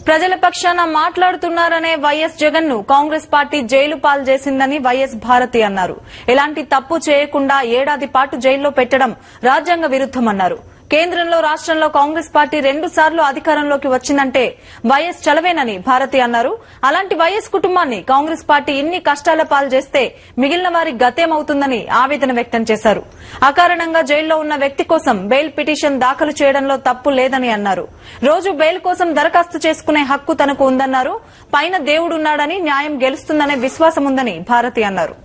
ప్రజల పక్షాన మాట్లాడుతున్నారనే వైఎస్ జగన్ ను కాంగ్రెస్ పార్టీ జైలు పాలు చేసిందని వైఎస్ భారతి అన్నారు. ఎలాంటి తప్పు చేయకుండా ఏడాది పాటు జైల్లో పెట్టడం రాజ్యాంగ విరుద్దమన్నారు. కేంద్రంలో రాష్ట్రంలో కాంగ్రెస్ పార్టీ 2 సార్లు అధికారంలోకి వచ్చిందంటే వైఎస్ చలవేనని భారతి అన్నారు. అలాంటి వైఎస్ కుటుంబాన్ని కాంగ్రెస్ పార్టీ ఇన్ని కష్టాల పాలు చేస్తే మిగిలిన వారి గతేమవుతుందని ఆవేదన వ్యక్తం చేశారు. అకారణంగా జైల్లో ఉన్న వ్యక్తి కోసం బెయిల్ పిటిషన్ దాఖలు చేయడంలో తప్పు లేదని అన్నారు. రోజు బెయిల్ కోసం దరఖాస్తు చేసుకునే హక్కు తనకు ఉందన్నారు. పైన దేవుడున్నాడని న్యాయం గెలుస్తుందనే విశ్వాసం ఉందని భారతి అన్నారు.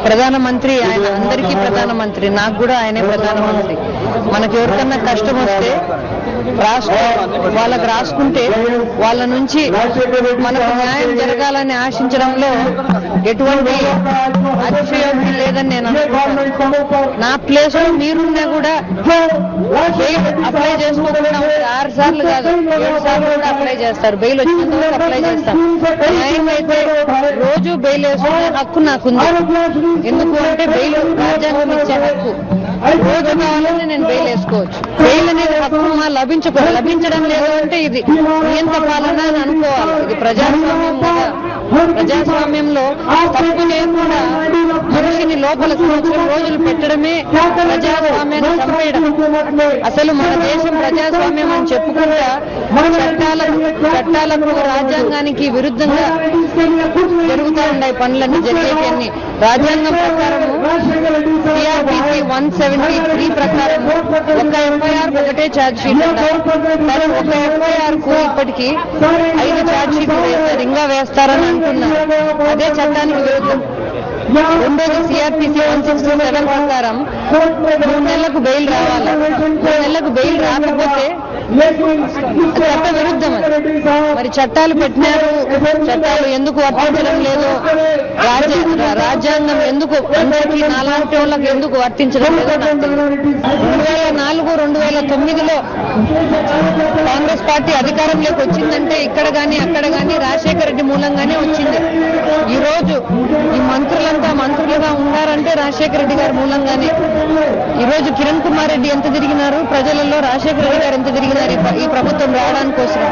ప్రధానమంత్రి ఆయన అందరికీ ప్రధానమంత్రి, నాకు కూడా ఆయనే ప్రధానమంత్రి. మనకు ఎవరికన్నా కష్టం వస్తే వాళ్ళకి రాసుకుంటే వాళ్ళ నుంచి మనకు న్యాయం జరగాలని ఆశించడంలో ఎటువంటి అతిశయోక్తి లేదని నేను అనుకుంటున్నాను. నా ప్లేస్ లో మీరున్నా కూడా బెయిల్ అప్లై చేసుకోకుండా 6 సార్లు కాదు 7 సార్లు కూడా అప్లై చేస్తారు. బెయిల్ వచ్చినంత వరకు అప్లై చేస్తాం. న్యాయం అయితే రోజు బెయిల్ వేసుకునే హక్కు నాకుంది. ఎందుకు అంటే బెయిల్ రాజ్యాంగం ఇచ్చే హక్కు. రోజు కావాలని నేను బెయిల్ వేసుకోవచ్చు. బెయిల్ అనేది హక్కు లభించడం లేదు అంటే ఇది నియంత పాలన అని అనుకోవాలి. ఇది ప్రజాస్వామ్యం కదా. ప్రజాస్వామ్యంలో తప్పు లేకుండా మనిషిని లోపల 1 సంవత్సరం రోజులు పెట్టడమే ప్రజాస్వామ్యాన్ని చంపేయడం. అసలు మన దేశం ప్రజాస్వామ్యం అని చెప్పుకుంటా చట్టాలకు రాజ్యాంగానికి విరుద్ధంగా జరుగుతూ ఉన్నాయి పనులన్నీ జరిగేవన్నీ. రాజ్యాంగం ప్రకారం సిఆర్పిసి 173 ప్రకారం ఒక ఎఫ్ఐఆర్ ఒకటే ఛార్జ్ షీట్ కానీ ఒక ఎఫ్ఐఆర్ కు ఇప్పటికీ 5 ఛార్జ్ షీట్లు వేస్తారు, ఇంకా వేస్తారని అంటున్నారు. అదే చట్టానికి విరుద్ధం. రెండోది సిఆర్పిసి 167 ప్రకారం 3 నెలలకు బెయిల్ రావాలి. 3 నెలలకు బెయిల్ రాకపోతే చట్ట విరుద్ధం. మరి చట్టాలు పెట్టినారు, చట్టాలు ఎందుకు వర్తించడం లేదు, రాజ్యాంగం ఎందుకు అందరికీ నాలాంటి వాళ్ళకి ఎందుకు వర్తించడం లేదో నాకు తెలియదు. 2004-2009లో కాంగ్రెస్ పార్టీ అధికారంలోకి వచ్చిందంటే ఇక్కడ గాని అక్కడ గాని రాజశేఖర రెడ్డి మూలంగానే వచ్చింది. ఈ రోజు ఈ మంత్రులంతా మంత్రులుగా ఉన్నారంటే రాజశేఖర రెడ్డి గారి మూలంగానే. ఈ రోజు కిరణ్ కుమార్ రెడ్డి ఎంత తిరిగినారు ప్రజలలో, రాజశేఖర రెడ్డి గారు ఎంత తిరిగినారు ఈ ప్రభుత్వం రావడానికి కోసం.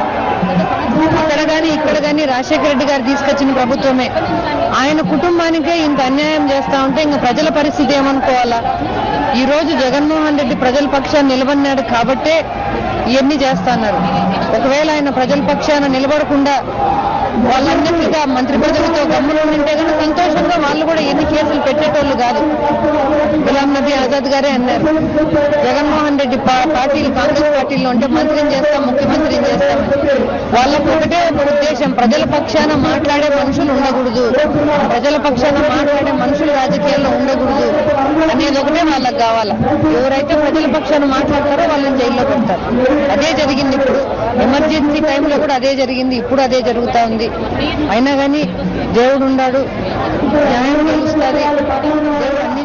అక్కడ గాని ఇక్కడ గాని రాజశేఖర రెడ్డి గారు తీసుకొచ్చిన ప్రభుత్వమే. ఆయన కుటుంబానికే ఇంత అన్యాయం చేస్తా ఉంటే ఇంకా ప్రజల పరిస్థితి ఏమనుకోవాలా? ఈ రోజు జగన్మోహన్ రెడ్డి ప్రజల పక్షాన్ని నిలబడినాడు కాబట్టే ఇవన్నీ చేస్తున్నారు. ఒకవేళ ఆయన ప్రజల పక్షాన నిలబడకుండా వాళ్ళందరికీ మంత్రి పదవితో గమ్మున ఉంటే కనుక సంతోషంగా వాళ్ళు కూడా ఎన్ని కేసులు పెట్టేటోళ్ళు కాదు. గులాం నబీ ఆజాద్ గారే అన్నారు, జగన్మోహన్ రెడ్డి పార్టీలు కాంగ్రెస్ పార్టీలో ఉంటే మంత్రిని చేస్తాం, ముఖ్యమంత్రిని చేస్తాం. వాళ్ళకు ఒకటే ఒక ఉద్దేశం, ప్రజల పక్షాన మాట్లాడే మనుషులు ఉండకూడదు, ప్రజల పక్షాన మాట్లాడే మనుషులు రాజకీయాల్లో ఉండకూడదు అనేది ఒకటే వాళ్ళకి కావాలా. ఎవరైతే ప్రజల పక్షాన మాట్లాడతారో వాళ్ళని జైల్లో పెడతారు. అదే జరిగింది. ఇప్పుడు ఎమర్జెన్సీ టైంలో కూడా అదే జరిగింది, ఇప్పుడు అదే జరుగుతా ఉంది. అయినా కానీ దేవుడు ఉన్నాడు, న్యాయం గెలుస్తుంది, దేవుడు అన్ని